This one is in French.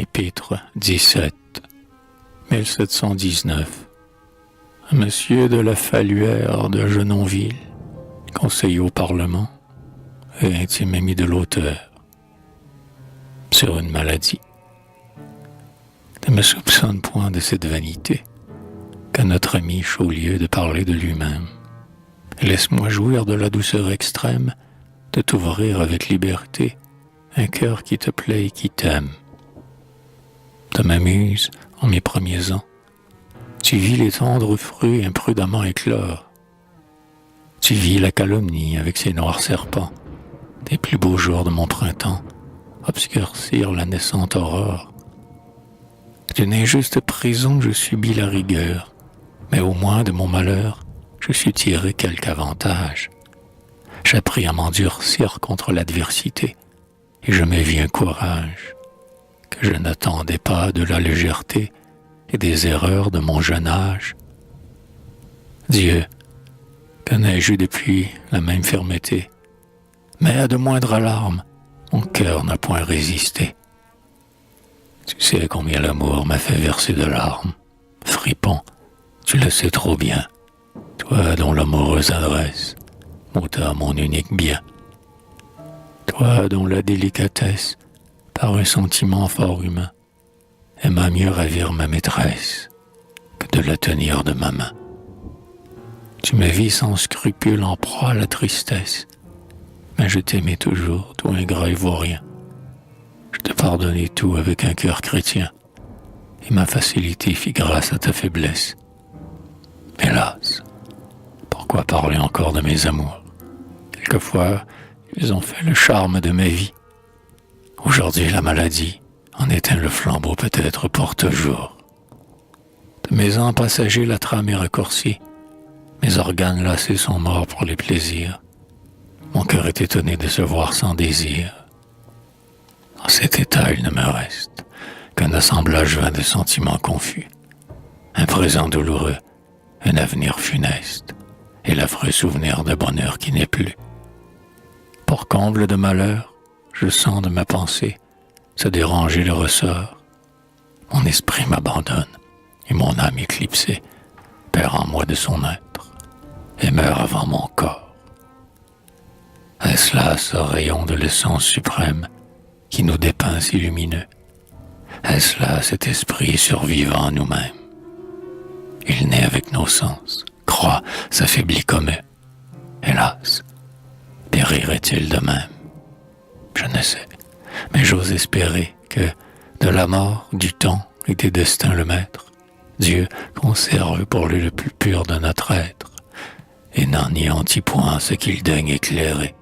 Épître 17, 1719. À Monsieur de la Falluère de Genonville, conseiller au Parlement et intime ami de l'auteur, sur une maladie. Ne me soupçonne point de cette vanité qu'à notre ami Chaulieu de parler de lui-même. Laisse-moi jouir de la douceur extrême de t'ouvrir avec liberté un cœur qui te plaît et qui t'aime. De ma muse, en mes premiers ans, tu vis les tendres fruits imprudemment éclore. Tu vis la calomnie avec ses noirs serpents, des plus beaux jours de mon printemps, obscurcir la naissante aurore. D'une injuste prison je subis la rigueur, mais au moins de mon malheur, je sus tirer quelque avantage. J'appris à m'endurcir contre l'adversité, et je me vis un courage que je n'attendais pas de la légèreté et des erreurs de mon jeune âge. Dieu, que n'ai-je eu depuis la même fermeté, mais à de moindres alarmes, mon cœur n'a point résisté. Tu sais combien l'amour m'a fait verser de larmes. Fripon, tu le sais trop bien, toi dont l'amoureuse adresse m'ôta mon unique bien. Toi dont la délicatesse, par un sentiment fort humain, aima mieux ravir ma maîtresse que de la tenir de ma main. Tu me vis sans scrupule en proie à la tristesse, mais je t'aimais toujours, toi ingrat et vaurien. Je te pardonnais tout avec un cœur chrétien, et ma facilité fit grâce à ta faiblesse. Hélas, pourquoi parler encore de mes amours? Quelquefois, ils ont fait le charme de ma vie. Aujourd'hui, la maladie en éteint le flambeau peut-être pour toujours. De mes ans passagers, la trame est raccourcie. Mes organes lassés sont morts pour les plaisirs. Mon cœur est étonné de se voir sans désir. En cet état, il ne me reste qu'un assemblage vain de sentiments confus, un présent douloureux, un avenir funeste, et l'affreux souvenir de bonheur qui n'est plus. Pour comble de malheur, je sens de ma pensée se déranger le ressort. Mon esprit m'abandonne, et mon âme éclipsée perd en moi de son être, et meurt avant mon corps. Est-ce là ce rayon de l'essence suprême qui nous dépeint si lumineux? Est-ce là cet esprit survivant en nous-mêmes? Il naît avec nos sens, croît, s'affaiblit comme eux. Hélas, périrait-il de même? Je ne sais, mais j'ose espérer que, de la mort, du temps et des destins le maître, Dieu conserve pour lui le plus pur de notre être, et n'en anéantit point ce qu'il daigne éclairer.